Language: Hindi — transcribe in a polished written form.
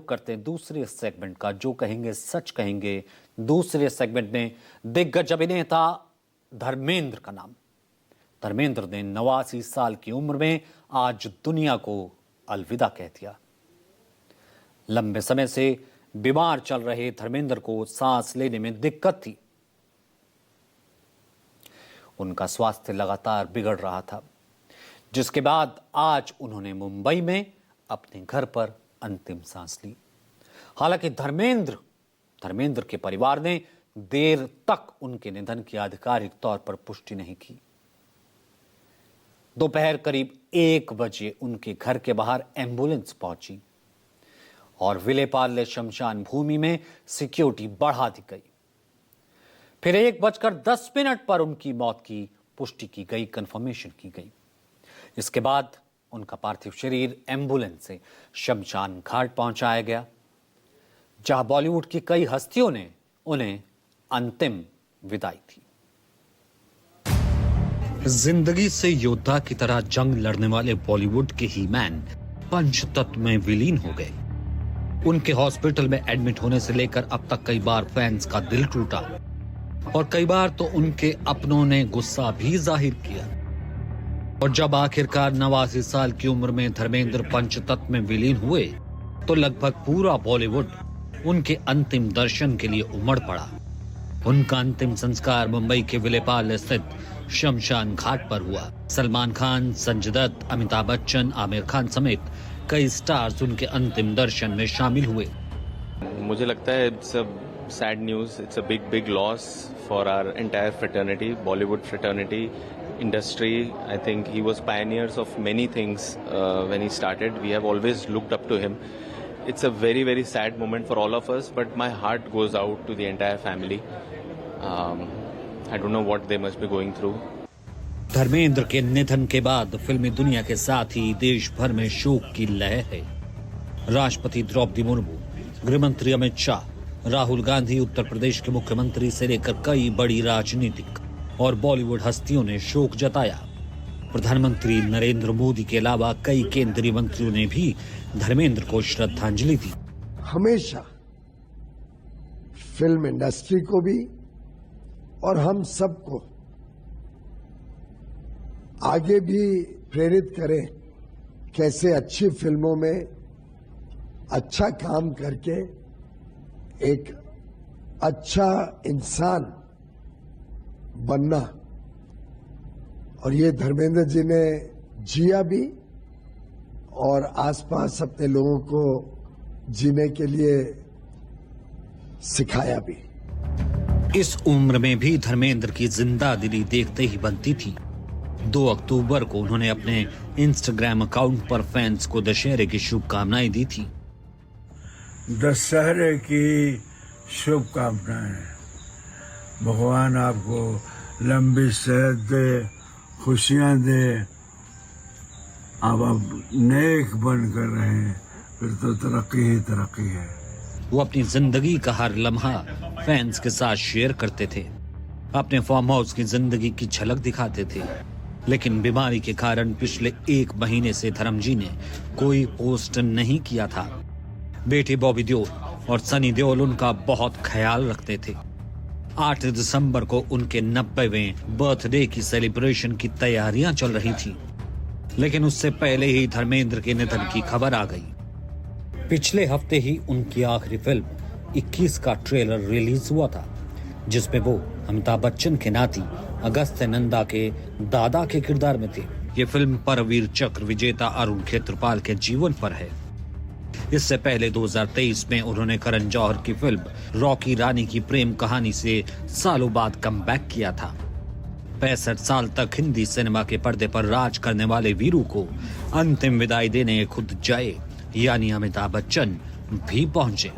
करते हैं दूसरे सेगमेंट का, जो कहेंगे सच कहेंगे। दूसरे सेगमेंट में दिग्गज अभिनेता धर्मेंद्र का नाम। धर्मेंद्र ने 89 साल की उम्र में आज दुनिया को अलविदा कह दिया। लंबे समय से बीमार चल रहे धर्मेंद्र को सांस लेने में दिक्कत थी। उनका स्वास्थ्य लगातार बिगड़ रहा था, जिसके बाद आज उन्होंने मुंबई में अपने घर पर अंतिम सांस ली। हालांकि धर्मेंद्र के परिवार ने देर तक उनके निधन की आधिकारिक तौर पर पुष्टि नहीं की। दोपहर करीब 1 बजे उनके घर के बाहर एम्बुलेंस पहुंची और विलेपार्ले शमशान भूमि में सिक्योरिटी बढ़ा दी गई। फिर 1:10 पर उनकी मौत की पुष्टि की गई, कंफर्मेशन की गई। इसके बाद उनका पार्थिव शरीर एम्बुलेंस से शमशान घाट पहुंचाया गया, जहां बॉलीवुड की कई हस्तियों ने उन्हें अंतिम विदाई दी। जिंदगी से योद्धा की तरह जंग लड़ने वाले बॉलीवुड के ही मैन पंचतत्व में विलीन हो गए। उनके हॉस्पिटल में एडमिट होने से लेकर अब तक कई बार फैंस का दिल टूटा और कई बार तो उनके अपनों ने गुस्सा भी जाहिर किया। और जब आखिरकार 89 साल की उम्र में धर्मेंद्र पंचतत्व में विलीन हुए तो लगभग पूरा बॉलीवुड उनके अंतिम दर्शन के लिए उमड़ पड़ा। उनका अंतिम संस्कार मुंबई के विलेपार्ले स्थित शमशान घाट पर हुआ। सलमान खान, संजय दत्त, अमिताभ बच्चन, आमिर खान समेत कई स्टार्स उनके अंतिम दर्शन में शामिल हुए। मुझे लगता है it's a sad news, it's a big loss for our entire fraternity, Bollywood fraternity industry. I think he was pioneers of many things when he started. We have always looked up to him. It's a very sad moment for all of us, but my heart goes out to the entire family. I don't know what they must be going through. Dharmendra के निधन के बाद फिल्मी दुनिया के साथ ही देश भर में शोक की लहर है। राष्ट्रपति द्रौपदी मुर्मू, गृहमंत्री अमित शाह, राहुल गांधी, उत्तर प्रदेश के मुख्यमंत्री से लेकर कई बड़ी राजनीतिक और बॉलीवुड हस्तियों ने शोक जताया। प्रधानमंत्री नरेंद्र मोदी के अलावा कई केंद्रीय मंत्रियों ने भी धर्मेंद्र को श्रद्धांजलि दी। हमेशा फिल्म इंडस्ट्री को भी और हम सबको आगे भी प्रेरित करें, कैसे अच्छी फिल्मों में अच्छा काम करके एक अच्छा इंसान बनना। और ये धर्मेंद्र जी ने जिया भी और आसपास अपने लोगों को जीने के लिए सिखाया भी। इस उम्र में भी धर्मेंद्र की जिंदा दिली देखते ही बनती थी। 2 अक्टूबर को उन्होंने अपने इंस्टाग्राम अकाउंट पर फैंस को दशहरे की शुभकामनाएं दी थी। दशहरे की शुभकामनाएं। भगवान आपको लंबी सेहत दे, खुशियां दे। अब नेक बनकर रहे, फिर तो तरक्की ही तरक्की है। वो अपनी जिंदगी का हर लम्हा फैंस के साथ शेयर करते थे, अपने फार्म हाउस की जिंदगी की झलक दिखाते थे। लेकिन बीमारी के कारण पिछले 1 महीने से धर्म जी ने कोई पोस्ट नहीं किया था। बेटी बॉबी देओल और सनी देओल उनका बहुत ख्याल रखते थे। 8 दिसंबर को उनके 90वें बर्थडे की सेलिब्रेशन की तैयारियां चल रही थी, लेकिन उससे पहले ही धर्मेंद्र के निधन की खबर आ गई। पिछले हफ्ते ही उनकी आखिरी फिल्म 21 का ट्रेलर रिलीज हुआ था, जिसमें वो अमिताभ बच्चन के नाती अगस्त्य नंदा के दादा के किरदार में थे। ये फिल्म परमवीर चक्र विजेता अरुण खेत्रपाल के जीवन पर है। इससे पहले 2023 में उन्होंने करण जौहर की फिल्म रॉकी रानी की प्रेम कहानी से सालों बाद कमबैक किया था। 65 साल तक हिंदी सिनेमा के पर्दे पर राज करने वाले वीरू को अंतिम विदाई देने खुद जय यानी अमिताभ बच्चन भी पहुंचे।